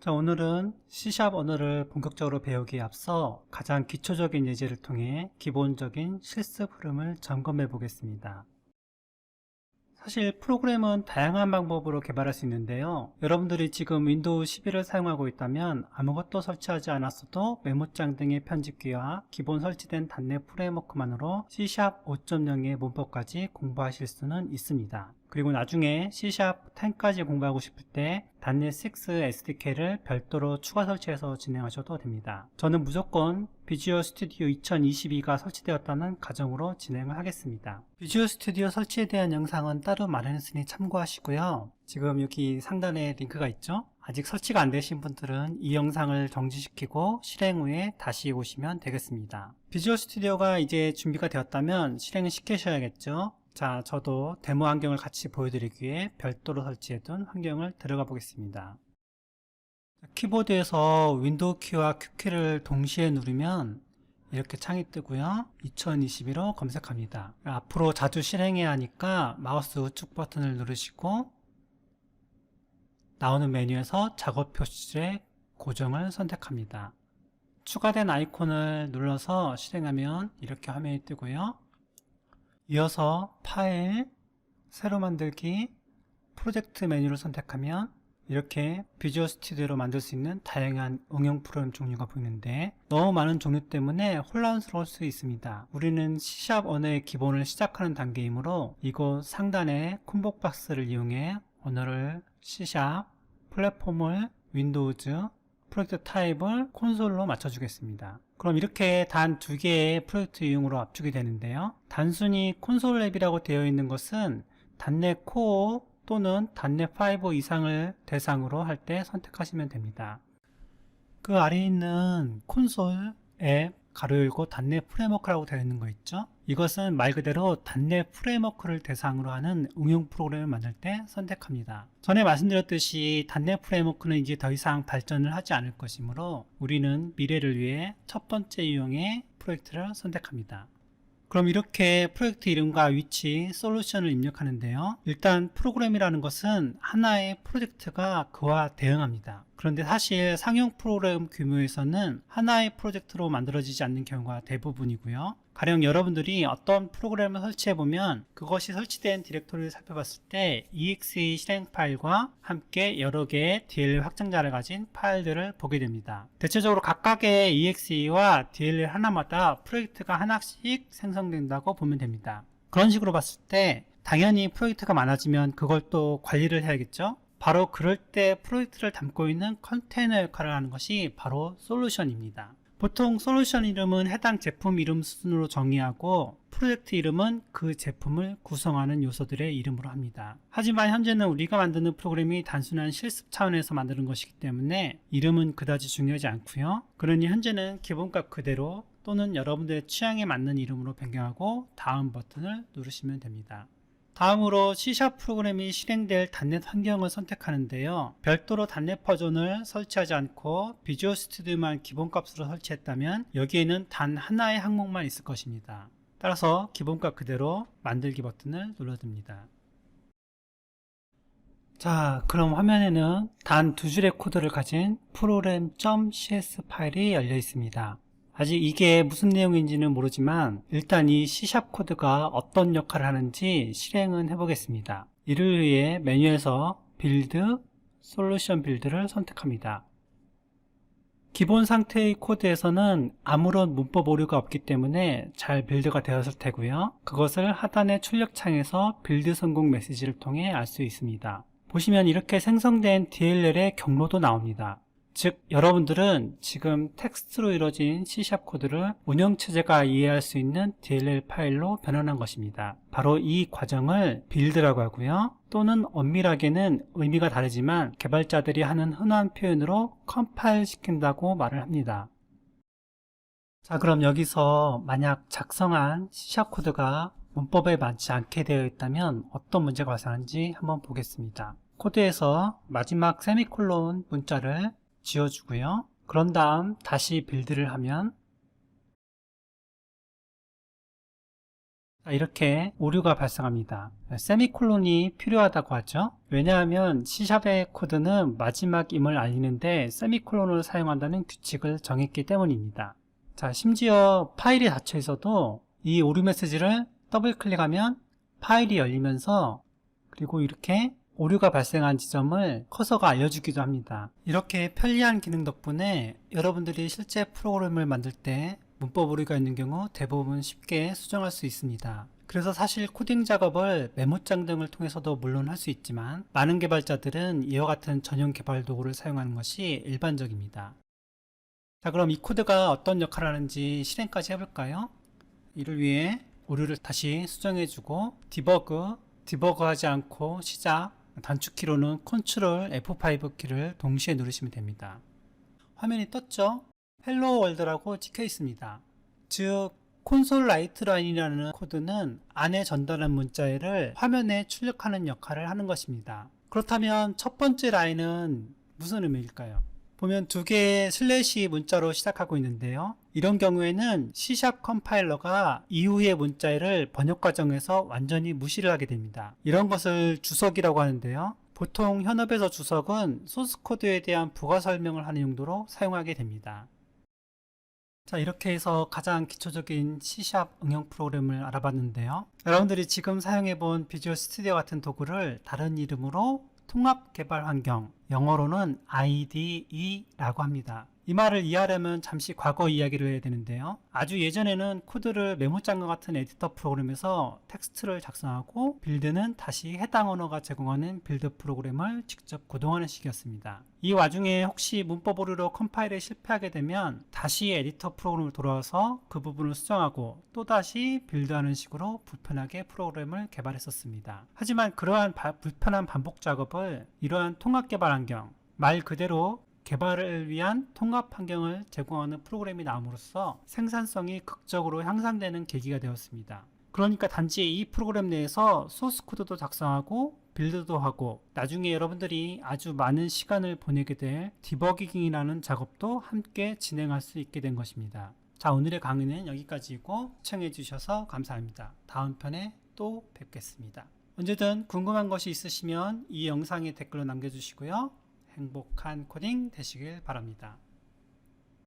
자, 오늘은 C# 언어를 본격적으로 배우기에 앞서 가장 기초적인 예제를 통해 기본적인 실습 흐름을 점검해 보겠습니다. 사실 프로그램은 다양한 방법으로 개발할 수 있는데요. 여러분들이 지금 윈도우 11을 사용하고 있다면 아무것도 설치하지 않았어도 메모장 등의 편집기와 기본 설치된 .NET 프레임워크만으로 C# 5.0의 문법까지 공부하실 수는 있습니다. 그리고 나중에 C# 10까지 공부하고 싶을 때 .NET 6 SDK를 별도로 추가 설치해서 진행하셔도 됩니다. 저는 무조건 비주얼 스튜디오 2022가 설치되었다는 가정으로 진행을 하겠습니다. 비주얼 스튜디오 설치에 대한 영상은 따로 마련했으니 참고하시고요. 지금 여기 상단에 링크가 있죠? 아직 설치가 안 되신 분들은 이 영상을 정지시키고 실행 후에 다시 오시면 되겠습니다. 비주얼 스튜디오가 이제 준비가 되었다면 실행을 시키셔야겠죠? 자, 저도 데모 환경을 같이 보여드리기 위해 별도로 설치해둔 환경을 들어가 보겠습니다. 키보드에서 윈도우 키와 Q키를 동시에 누르면 이렇게 창이 뜨고요. 2022로 검색합니다. 앞으로 자주 실행해야 하니까 마우스 우측 버튼을 누르시고 나오는 메뉴에서 작업 표시의 고정을 선택합니다. 추가된 아이콘을 눌러서 실행하면 이렇게 화면이 뜨고요. 이어서 파일, 새로 만들기, 프로젝트 메뉴를 선택하면 이렇게 비주얼 스튜디오로 만들 수 있는 다양한 응용 프로그램 종류가 보이는데 너무 많은 종류 때문에 혼란스러울 수 있습니다. 우리는 C# 언어의 기본을 시작하는 단계이므로 이곳 상단의 콤보 박스를 이용해 언어를 C#, 플랫폼을 윈도우즈, 프로젝트 타입을 콘솔로 맞춰주겠습니다. 그럼 이렇게 단 두 개의 프로젝트 유형으로 압축이 되는데요. 단순히 콘솔 앱이라고 되어 있는 것은 .NET Core 또는 .NET 5 이상을 대상으로 할 때 선택하시면 됩니다. 그 아래에 있는 콘솔 앱 가로 열고 .NET 프레임워크라고 되어 있는 거 있죠? 이것은 말 그대로 .NET 프레임워크를 대상으로 하는 응용 프로그램을 만들 때 선택합니다. 전에 말씀드렸듯이 .NET 프레임워크는 이제 더 이상 발전을 하지 않을 것이므로 우리는 미래를 위해 첫 번째 유형의 프로젝트를 선택합니다. 그럼 이렇게 프로젝트 이름과 위치, 솔루션을 입력하는데요. 일단 프로그램이라는 것은 하나의 프로젝트가 그와 대응합니다. 그런데 사실 상용 프로그램 규모에서는 하나의 프로젝트로 만들어지지 않는 경우가 대부분이고요. 가령 여러분들이 어떤 프로그램을 설치해보면 그것이 설치된 디렉토리를 살펴봤을 때 exe 실행 파일과 함께 여러 개의 DLL 확장자를 가진 파일들을 보게 됩니다. 대체적으로 각각의 exe와 DLL 하나마다 프로젝트가 하나씩 생성된다고 보면 됩니다. 그런 식으로 봤을 때 당연히 프로젝트가 많아지면 그걸 또 관리를 해야겠죠? 바로 그럴 때 프로젝트를 담고 있는 컨테이너 역할을 하는 것이 바로 솔루션입니다. 보통 솔루션 이름은 해당 제품 이름 수준으로 정의하고 프로젝트 이름은 그 제품을 구성하는 요소들의 이름으로 합니다. 하지만 현재는 우리가 만드는 프로그램이 단순한 실습 차원에서 만드는 것이기 때문에 이름은 그다지 중요하지 않고요. 그러니 현재는 기본값 그대로 또는 여러분들의 취향에 맞는 이름으로 변경하고 다음 버튼을 누르시면 됩니다. 다음으로 C# 프로그램이 실행될 .NET 환경을 선택하는데요. 별도로 .NET 버전을 설치하지 않고 비주얼 스튜디오만 기본값으로 설치했다면 여기에는 단 하나의 항목만 있을 것입니다. 따라서 기본값 그대로 만들기 버튼을 눌러줍니다. 자, 그럼 화면에는 단 두 줄의 코드를 가진 program.cs 파일이 열려 있습니다. 아직 이게 무슨 내용인지는 모르지만 일단 이 C# 코드가 어떤 역할을 하는지 실행은 해보겠습니다. 이를 위해 메뉴에서 빌드, 솔루션 빌드를 선택합니다. 기본 상태의 코드에서는 아무런 문법 오류가 없기 때문에 잘 빌드가 되었을 테고요. 그것을 하단의 출력창에서 빌드 성공 메시지를 통해 알 수 있습니다. 보시면 이렇게 생성된 DLL의 경로도 나옵니다. 즉 여러분들은 지금 텍스트로 이루어진 C# 코드를 운영체제가 이해할 수 있는 DLL 파일로 변환한 것입니다. 바로 이 과정을 빌드라고 하고요. 또는 엄밀하게는 의미가 다르지만 개발자들이 하는 흔한 표현으로 컴파일 시킨다고 말을 합니다. 자, 그럼 여기서 만약 작성한 C# 코드가 문법에 맞지 않게 되어 있다면 어떤 문제가 발생하는지 한번 보겠습니다. 코드에서 마지막 세미콜론 문자를 지워주고요. 그런 다음 다시 빌드를 하면 이렇게 오류가 발생합니다. 세미콜론이 필요하다고 하죠. 왜냐하면 C샵의 코드는 마지막임을 알리는데 세미콜론을 사용한다는 규칙을 정했기 때문입니다. 자, 심지어 파일이 닫혀 있어도 이 오류 메시지를 더블 클릭하면 파일이 열리면서 그리고 이렇게 오류가 발생한 지점을 커서가 알려주기도 합니다. 이렇게 편리한 기능 덕분에 여러분들이 실제 프로그램을 만들 때 문법 오류가 있는 경우 대부분 쉽게 수정할 수 있습니다. 그래서 사실 코딩 작업을 메모장 등을 통해서도 물론 할 수 있지만 많은 개발자들은 이와 같은 전용 개발 도구를 사용하는 것이 일반적입니다. 자, 그럼 이 코드가 어떤 역할을 하는지 실행까지 해볼까요? 이를 위해 오류를 다시 수정해주고 디버그하지 않고 시작, 단축키로는 Ctrl F5 키를 동시에 누르시면 됩니다. 화면이 떴죠? 헬로 월드라고 찍혀 있습니다. 즉 콘솔 라이트 라인이라는 코드는 안에 전달한 문자를 화면에 출력하는 역할을 하는 것입니다. 그렇다면 첫 번째 라인은 무슨 의미일까요? 보면 두 개의 슬래시 문자로 시작하고 있는데요. 이런 경우에는 C샵 컴파일러가 이후의 문자를 번역 과정에서 완전히 무시를 하게 됩니다. 이런 것을 주석이라고 하는데요. 보통 현업에서 주석은 소스 코드에 대한 부가 설명을 하는 용도로 사용하게 됩니다. 자, 이렇게 해서 가장 기초적인 C샵 응용 프로그램을 알아봤는데요. 여러분들이 지금 사용해본 비주얼 스튜디오 같은 도구를 다른 이름으로 통합 개발 환경, 영어로는 IDE라고 합니다. 이 말을 이해하려면 잠시 과거 이야기를 해야 되는데요. 아주 예전에는 코드를 메모장과 같은 에디터 프로그램에서 텍스트를 작성하고 빌드는 다시 해당 언어가 제공하는 빌드 프로그램을 직접 구동하는 식이었습니다. 이 와중에 혹시 문법 오류로 컴파일에 실패하게 되면 다시 에디터 프로그램을 돌아와서 그 부분을 수정하고 또다시 빌드하는 식으로 불편하게 프로그램을 개발했었습니다. 하지만 그러한 불편한 반복 작업을 이러한 통합 개발 환경, 말 그대로 개발을 위한 통합 환경을 제공하는 프로그램이 나옴으로써 생산성이 극적으로 향상되는 계기가 되었습니다. 그러니까 단지 이 프로그램 내에서 소스 코드도 작성하고 빌드도 하고 나중에 여러분들이 아주 많은 시간을 보내게 될 디버깅이라는 작업도 함께 진행할 수 있게 된 것입니다. 자, 오늘의 강의는 여기까지이고 시청해 주셔서 감사합니다. 다음 편에 또 뵙겠습니다. 언제든 궁금한 것이 있으시면 이 영상에 댓글로 남겨주시고요. 행복한 코딩 되시길 바랍니다.